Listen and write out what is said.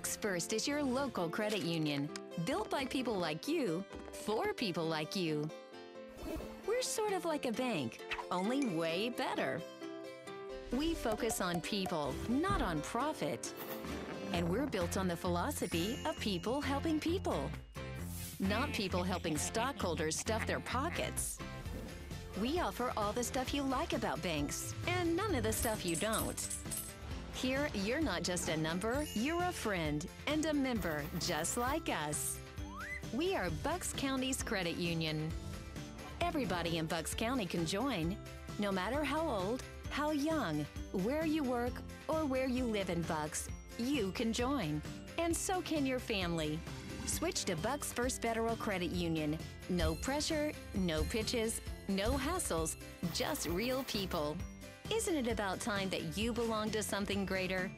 Bucks First is your local credit union, built by people like you, for people like you. We're sort of like a bank, only way better. We focus on people, not on profit. And we're built on the philosophy of people helping people, not people helping stockholders stuff their pockets. We offer all the stuff you like about banks, and none of the stuff you don't. Here, you're not just a number, you're a friend and a member just like us. We are Bucks County's credit union. Everybody in Bucks County can join, no matter how old, how young, where you work, or where you live in Bucks, you can join. And so can your family. Switch to Bucks First Federal Credit Union. No pressure, no pitches, no hassles, just real people. Isn't it about time that you belong to something greater?